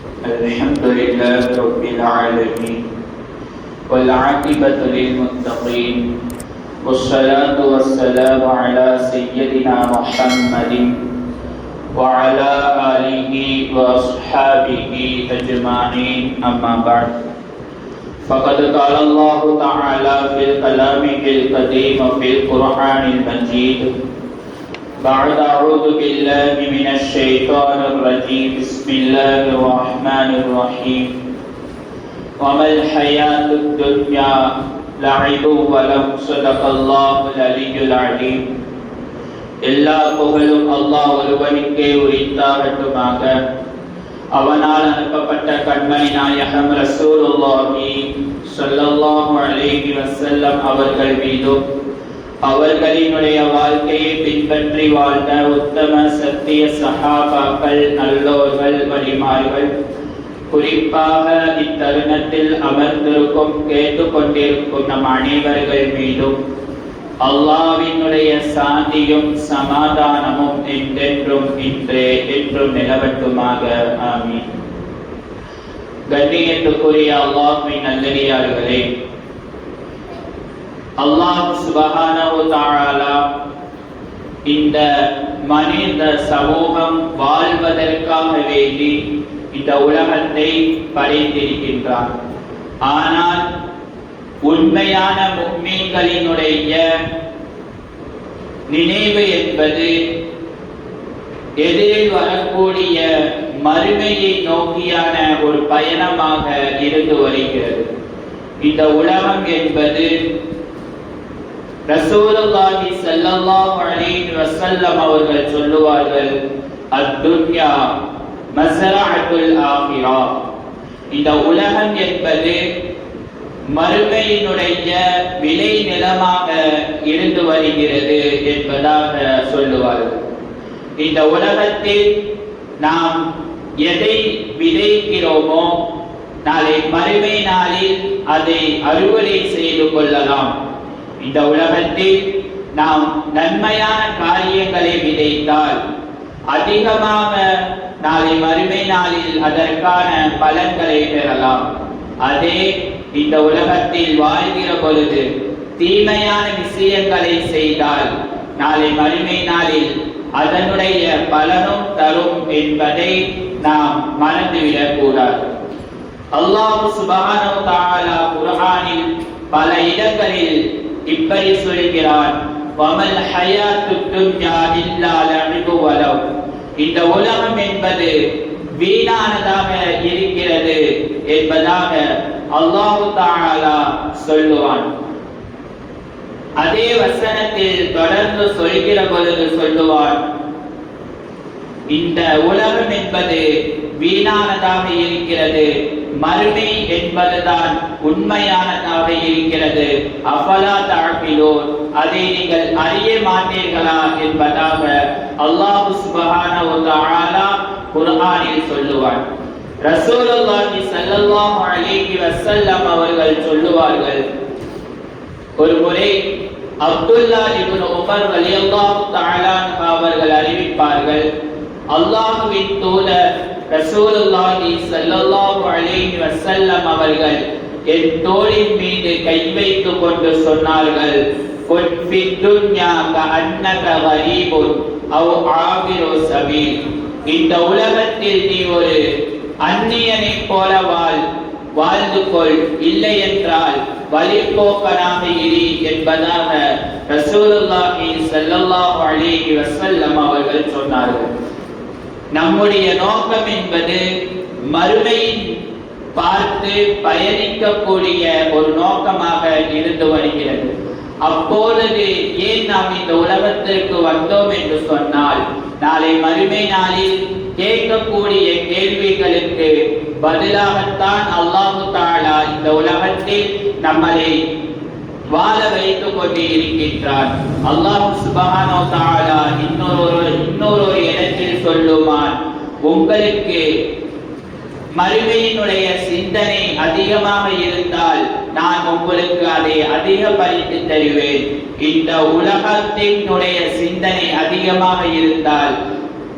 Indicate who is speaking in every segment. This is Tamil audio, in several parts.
Speaker 1: الحمد لله رب العالمين والعاقبة للمتقين والصلاة والسلام على سيدنا محمد وعلى آله وأصحابه أجمعين أما بعد فقد قال الله تعالى في الكلام القديم في القرآن المجيد بعد أعوذ بالله من الشيطان الرجيم بسم الله الرحمن الرحيم وما الحياة الدنيا لعب ولهو صدق الله العلي العليم எல்லா புகழும் அல்லாஹ் ஒருவனுக்கே உரித்தாகட்டுமாக. அவனால் அனுப்பப்பட்ட கண்மணி நாயகம் ரசூலுல்லாஹி ஸல்லல்லாஹு அலைஹி வஸல்லம் அவர்கள் மீதும் அவர்களினுடைய வாழ்க்கையை பின்பற்றி வாழ்ந்த உத்தம சத்திய சஹாபாக்கள், நல்லோர்கள், வலிமார்கள், குறிப்பாக இத்தருணத்தில் அமர்ந்திருக்கும் கேட்டுக்கொண்டிருக்கும் நம் அனைவர்கள் மீதும் அல்லாஹ்வினுடைய சாந்தியும் சமாதானமும் என்றென்றும் இன்றே என்றும் நிலவட்டுமாக. ஆமீன். கண்ணியத்துக்குரிய அல்லாஹ்வின் நல்லடியார்களே, அல்லாஹ் சுப்ஹானஹு வ தஆலா இந்த மனித சமூகம் வாழ்வதற்காக வேண்டி இந்த உலகத்தை படைத்திருக்கின்றான். ஆனால் உண்மையான முஃமின்களினுடைய நினைவு என்பது எதிரில் வரக்கூடிய மறுமையை நோக்கியான ஒரு பயணமாக இருந்து வருகிறது. இந்த உலகம் என்பது ரசூலுல்லாஹி ஸல்லல்லாஹு அலைஹி வஸல்லம் அவர்கள் சொல்லுவார்கள், அத்துன்யா மஸ்ரஅத்துல் ஆகிரா. இந்த உலகம் என்பது மறுமையினுடைய விளை நிலமாக இருந்து வருகிறது என்பதாக சொல்லுவார்கள். இந்த உலகத்தில் நாம் எதை விதைக்கிறோமோ நாளை மறுமை நாளில் அதை அறுவடை செய்து கொள்ளலாம். இந்த உலகத்தில் நாம் நன்மையான காரியங்களை விதைத்தால் அதிகமாக நாளை மறுமை நாளில் அதற்கான பலன்களை பெறலாம். அதே இந்த உலகத்தில் வாழ்கிற பொழுது தீமையான விஷயங்களை செய்தால் நாளை மறுமை நாளில் அதனுடைய பலனும் தரும் என்பதை நாம் மறந்துவிடக் கூடாது. அல்லாஹ் சுப்ஹானஹு வ தஆலா குர்ஆனில் பல இடங்களில் இப்படி சொல்கிறான், வமல் ஹயாத்துத் துன்யா இல்லா லஅபு வலவ். இந்த உலகம் என்பது வீணானதாக இருக்கிறது என்பதாக அல்லாஹ் தஆலா சொல்லுவான். அதே வசனத்தில் தொடர்ந்து சொல்கிற பொழுது சொல்லுவான், இந்த உலகம் என்பது வீணானதாக இருக்கிறது, மறுமை என்பதுதான் உண்மையானதாக இருக்கிறது. அஃபலா தஅகிலூன், அதை நீங்கள் அறிய மாட்டீர்களா என்பதாக அல்லாஹ் சுப்ஹானஹு வ தஆலா குர்ஆனில் சொல்லுவான். ரசூலுல்லாஹி ஸல்லல்லாஹு அலைஹி வஸல்லம் அவர்கள் சொல்லுவார்கள், ஒரு முறை அப்துல்லா இப்னு உமர் ரலியல்லாஹு தஆலா அவர்கள் அறிவிப்பார்கள், அல்லாஹ்வின் தூதர் ரசூலுல்லாஹி ஸல்லல்லாஹு அலைஹி வஸல்லம் அவர்கள் என் தோளின் மீது கை வைத்துக் கொண்டு சொன்னார்கள், குன் ஃபித் துன்யா கஅன்னக கரீபுன் அவ் ஆபிரு சபீல். இந்த உலகத்தில் நீ ஒரு அந்நியனை போல வாழ்ந்து கொள், இல்லை என்றால் வழிபோக்கனாக இரு என்பதாக ரசூலுல்லாஹி ஸல்லல்லாஹு அலைஹி வஸல்லம் அவர்கள் சொன்னார்கள். நம்முடைய நோக்கம் என்பது மறுமையின் பார்த்து பயணிக்கக்கூடிய ஒரு நோக்கமாக இருந்து வருகிறது. அப்பொழுது ஏன் நாம் இந்த உலகத்திற்கு வந்தோம் என்று சொன்னால், நாளை மறுமை நாளில் கேட்கக்கூடிய கேள்விகளுக்கு பதிலாகத்தான் அல்லாஹ் தஆலா இந்த உலகத்தில் நம்மளை வாழ வைத்துக் கொண்டு இருக்கின்றான். அல்லாஹ் சுப்ஹானஹு வ தஆலா இன்னொரு இடத்தில் சொல்லுவான், உங்களுக்கு மறுமையினுடைய சிந்தனை அதிகமாக இருந்தால் நான் உங்களுக்கு அதை அதிகப்படுத்தி தருவேன். இந்த உலகத்தினுடைய சிந்தனை அதிகமாக இருந்தால்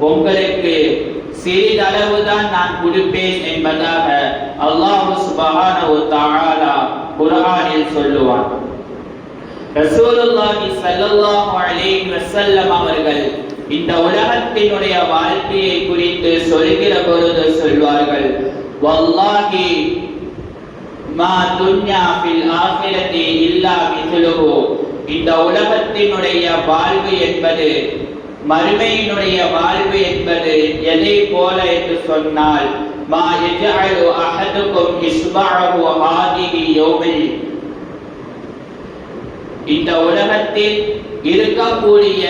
Speaker 1: உங்களுக்கு சிறிதளவுதான் நான் கொடுப்பேன் என்பதாக அல்லாஹ் சுப்ஹானஹு வ தஆலா குர்ஆனில் சொல்லுவான். ரசூலுல்லாஹி ஸல்லல்லாஹு அலைஹி வஸல்லம் அவர்கள் இந்த உலகத்தினுடைய வாழ்க்கையை குறித்து சொல்கிற பொழுது சொல்வார்கள், வல்லாஹி மா துன்யா ஃபில் ஆகிரத்தி இல்லா மிஸ்லுஹு. இந்த உலகத்தினுடைய வாழ்வு என்பது, மறுமையினுடைய வாழ்வு என்பது எதை போல என்று சொன்னால், மா யஜஅலு அஹதுக்கும் இஸ்பஅஹு ஹாதிஹி யௌமில். இந்த உலகத்தில் இருக்கக்கூடிய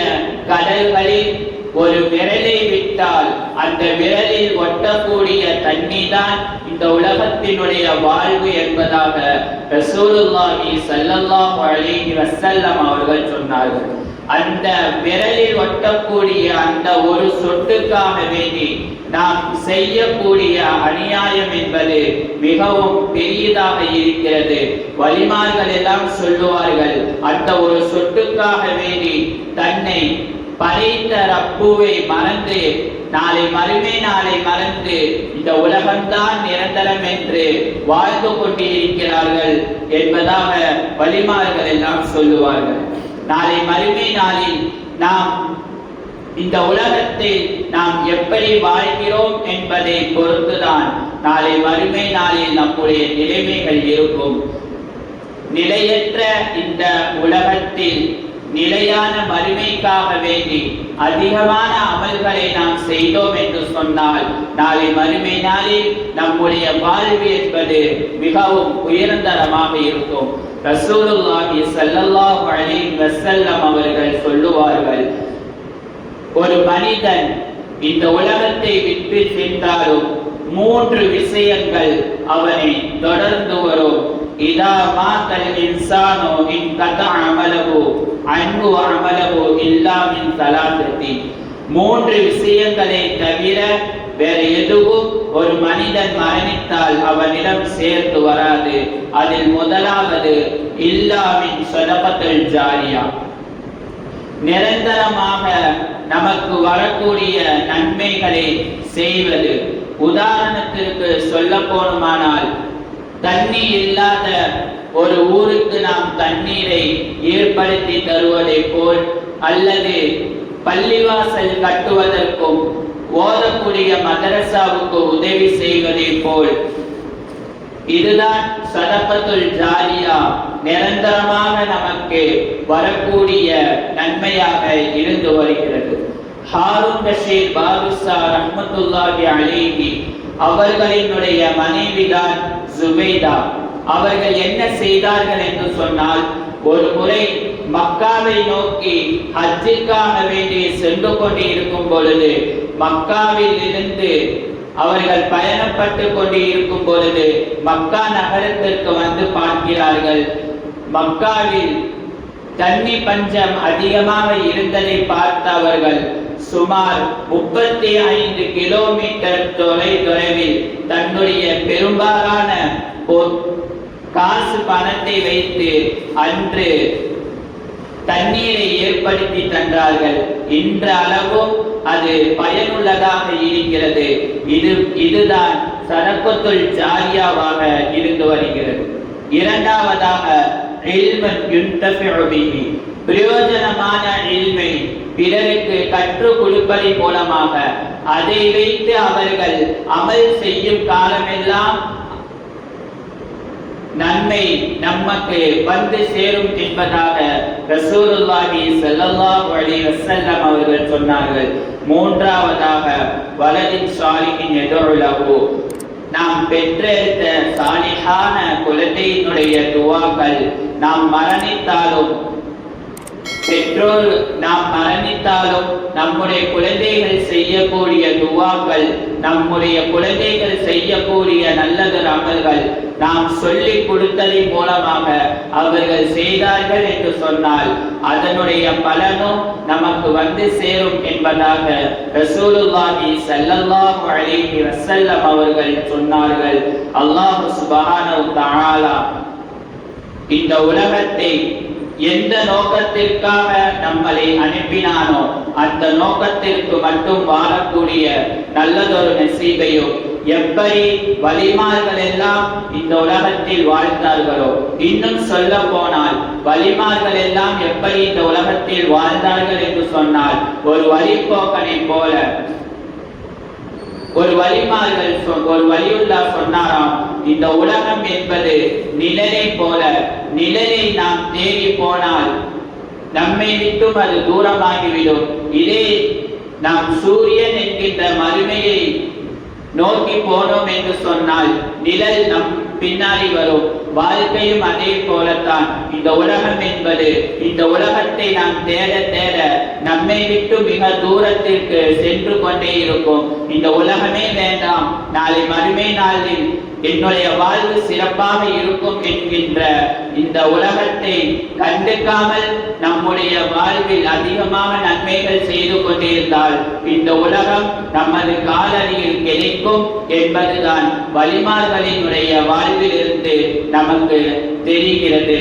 Speaker 1: கடல்களில் ஒரு விரலை விட்டால் அந்த விரலில் ஒட்டக்கூடிய தண்ணீர் தான் இந்த உலகத்தினுடைய வாழ்வு என்பதாக ரசூலுல்லாஹி ஸல்லல்லாஹு அலைஹி வஸல்லம் அவர்கள் சொன்னார்கள். அந்த விரலில் ஒட்டக்கூடிய அந்த ஒரு சொட்டுக்காக வேண்டி நாம் செய்யக்கூடிய அநியாயம் என்பது மிகவும் பெரியதாக இருக்கிறது. வலிமார்கள் எல்லாம் சொல்லுவார்கள், அந்த ஒரு சொட்டுக்காக வேண்டி தன்னை படைத்த ரப்புவை மறந்து, நாளை மறந்து இந்த உலகம்தான் நிரந்தரம் என்று வாழ்ந்து கொண்டிருக்கிறார்கள் என்பதாக வலிமார்கள் எல்லாம் சொல்லுவார்கள். நாளை மறுமை நாளில் நாம் இந்த உலகத்தை நாம் எப்படி வாழ்கிறோம் என்பதை பொறுத்துதான் நாளை மறுமை நாளில் நம்முடைய நிலைமைகள் இருக்கும். நிலையற்ற இந்த உலகத்தில் நிலையான மறுமைக்காக வேண்டி அதிகமான அமல்களை நாம் செய்தோம் என்று சொன்னால் நாளை மறுமை நாளில் நம்முடைய வாழ்வு என்பது மிகவும் உயர்ந்தரமாக இருக்கும். ரசூலுல்லாஹி ஸல்லல்லாஹு அலைஹி வஸல்லம் அவர்கள் சொல்லுவார்கள், ஒரு மனிதன் இந்த உலகத்தை விட்டு சென்றாலும் 3 விஷயங்கள் அவனை தொடர்ந்து வரும். இதா மாத்தல் இன்சானு இன் கதஅ அமலஹு அன்ஹு அமலஹு இல்லா மின் ஸலாத்தத்தி. 3 விஷயங்களை தவிர வேற எதுவும் ஒரு மனிதன் மரணித்தால் அவனிடம் சேர்த்து வராது. அதில் முதலாவது இல்லா மின் ஸதகத்துல் ஜாரியா, நிரந்தரமாக நமக்கு வரக்கூடிய நன்மைகளை செய்வது. உதாரணத்திற்கு சொல்ல போனுமானால், தண்ணீர் இல்லாத ஒரு ஊருக்கு நாம் தண்ணீரை ஏற்படுத்தி தருவதை போல், அல்லது பள்ளிவாசல் கட்டுவதற்கும் ஓதக்கூடிய மதரசாவுக்கு உதவி செய்வதை போல், இதுதான் சதகத்துல் ஜாரியா, நிரந்தரமாக நமக்கு வரக்கூடிய நன்மையாக இருந்து வருகிறது. ஹாரூன் ரஷீத் பாதுஷா ரஹ்மத்துல்லாஹி அலைஹி அவர்களினுடைய மனைவிதான் ஜுபைதா. அவர்கள் என்ன செய்தார்கள் என்று சொன்னால், ஒரு முறை மக்காவை நோக்கி ஹஜ்ஜுக்காக வேண்டி சென்று கொண்டு இருக்கும் பொழுது, மக்காவில் இருந்து அவர்கள் பயணப்பட்டு கொண்டு இருக்கும் பொழுது மக்கா நகரத்திற்கு வந்து பார்க்கிறார்கள். மக்காவில் தண்ணி பஞ்சம் அதிகமாக இருந்ததை பார்த்த அவர்கள் சுமார் 35 கிலோமீட்டர் தொலைவில் தன்னுடைய பெரும்பாலான காசு பணத்தை வைத்து அன்று தண்ணீரை ஏற்படுத்தி தந்தார்கள். இன்ற அளவும் அது பயனுள்ளதாக இருக்கிறது. இதுதான் சதகத்துல் ஜாரியாவாக இருந்து வருகிறது. இரண்டாவதாக இல்மன் யுன்தஃபிஉ பிஹி, பிரயோஜனமான இல்மை பிறருக்கு கற்றுக் கொடுப்பதன் மூலமாக அதை வைத்து அவர்கள் அமல் செய்யும் காலமெல்லாம் நன்மை நமக்கு வந்து சேரும் என்பதாக ரசூலுல்லாஹி ஸல்லல்லாஹு அலைஹி வஸல்லம் அவர்கள் சொன்னார்கள். மூன்றாவதாக வலதின் சாலிஹின் யதுஉ லஹு, நாம் பெற்றெடுத்த சாலிஹான குழந்தையினுடைய துஆக்கள், நாம் மரணித்தாலும் பெற்றோர் நாம் மரணித்தாலும் நம்முடைய குழந்தைகள் செய்யக்கூடிய துஆக்கள், நம்முடைய குழந்தைகள் செய்யக்கூடிய நல்லது அமல்கள் நாம் சொல்லிக் கொடுத்ததின் மூலமாக அவர்கள் செய்தார்கள் என்று சொன்னால் அதனுடைய பலனும் நமக்கு வந்து சேரும் என்பதாக ரசூலுல்லாஹி ஸல்லல்லாஹு அலைஹி வஸல்லம் அவர்கள் சொன்னார்கள். அல்லாஹ் சுப்ஹானஹு வ தஆலா இந்த உலகத்தை எந்த நோக்கத்திற்காக நம்மளை அனுப்பினானோ அந்த நோக்கத்திற்கு மட்டும் வாழக்கூடிய நல்லதொரு நசீபையும் எப்படி வலிமார்கள் எல்லாம் இந்த உலகத்தில் வாழ்ந்தார்களோ, இன்னும் சொல்ல போனால் வலிமார்கள் எல்லாம் எப்படி இந்த உலகத்தில் வாழ்ந்தார்கள் என்று சொன்னால், ஒரு வழிபோக்கனை போல ஒரு வலியுல்லா சொன்னாராம், இந்த உலகம் என்பது நிழலை போல, நிழலை நாம் தேடி போனால் நம்மை விட்டும் அது தூரமாகிவிடும். இதே நாம் சூரியன் என்கின்ற மறுமையை நோக்கி போனோம் என்று சொன்னால் நிழல் நம் பின்னாடி வரும். வாழ்க்கையும் அதே போலத்தான். இந்த உலகம் என்பது, இந்த உலகத்தை நாம் தேட தேட நம்மை விட்டு மிக தூரத்திற்கு சென்று கொண்டே இருக்கும். இந்த உலகமே வேண்டாம், நாளை மறுமை நாளில் என்னுடைய வாழ்வு சிறப்பாக இருக்கும் என்கின்ற இந்த உலகத்தை கண்டுக்காமல் நம்முடைய வாழ்வில் அதிகமாக நன்மைகள் செய்து கொண்டிருந்தால் இந்த உலகம் நமது காலடியில் கிடைக்கும் என்பதுதான் வலிமார்களினுடைய வாழ்வில் இருந்து நமக்கு தெரிகிறது.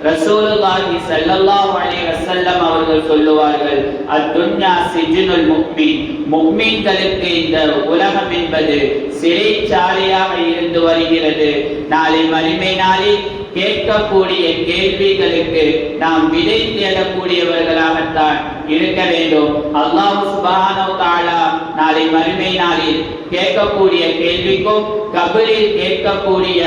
Speaker 1: ரசூலுல்லாஹி ஸல்லல்லாஹு அலைஹி வஸல்லம் அவர்கள் சொல்லுவார்கள், அத்துன்யா சிஜ்னுல் முஃமின், முஃமின்களுக்கு இந்த உலகம் என்பது சிறைச்சாலையாக இருந்து வருகிறது. நாளை மறுமை நாளில் கேட்கக்கூடிய கேள்விகளுக்கு நாம் விடை தேடக்கூடியவர்களாகத்தான் இருக்க வேண்டும். அல்லாஹ் சுப்ஹானஹு வ தஆலா நாளை மறுமை நாளில் கேட்கக்கூடிய கேள்விக்கும் கபரில் கேட்கக்கூடிய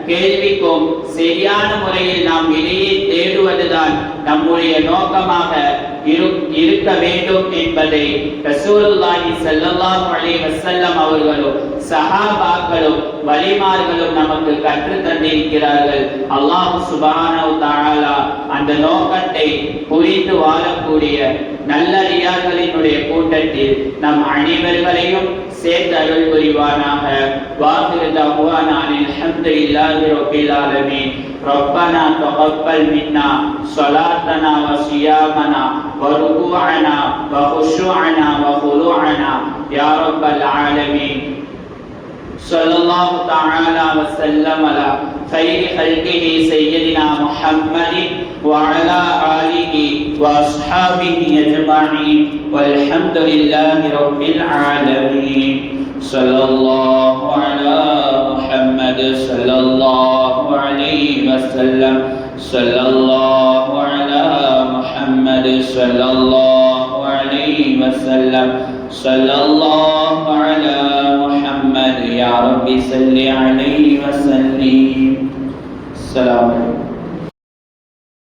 Speaker 1: கேள்விக்கும் சரியான முறையில் நாம் விடையை தேடுவதுதான் நம்முடைய நோக்கமாக இருக்க வேண்டும் என்பதை ரசூலுல்லாஹி ஸல்லல்லாஹு அலைஹி வஸல்லம் அவர்களும் சஹாபாக்களும் வலிமார்களும் நமக்கு கற்று தந்திருக்கிறார்கள். அல்லாஹ் சுப்ஹானஹு வ தஆலா அந்த நோக்கத்தை புரிந்து வாழக்கூடிய நல்லடியார்களினுடைய கூட்டத்தில் நம் அனைவர்களையும் சேர்த்து அருள் புரிவானாக. வாஹிரு தஅவானா அல்ஹம்துலில்லாஹி ரப்பில் ஆலமீன். ربنا تقبل منا صلاتنا وصيامنا وركوعنا وخشوعنا وخضوعنا يا رب العالمين. صلى الله تعالى وسلم على خير خلقه سيدنا محمد وعلى آله وأصحابه أجمعين والحمد لله رب العالمين. صلى الله على محمد صلى الله عليه وسلم. صلى الله على محمد صلى الله عليه وسلم. صلى الله على محمد يا رب صل عليه وسلم. السلام عليكم.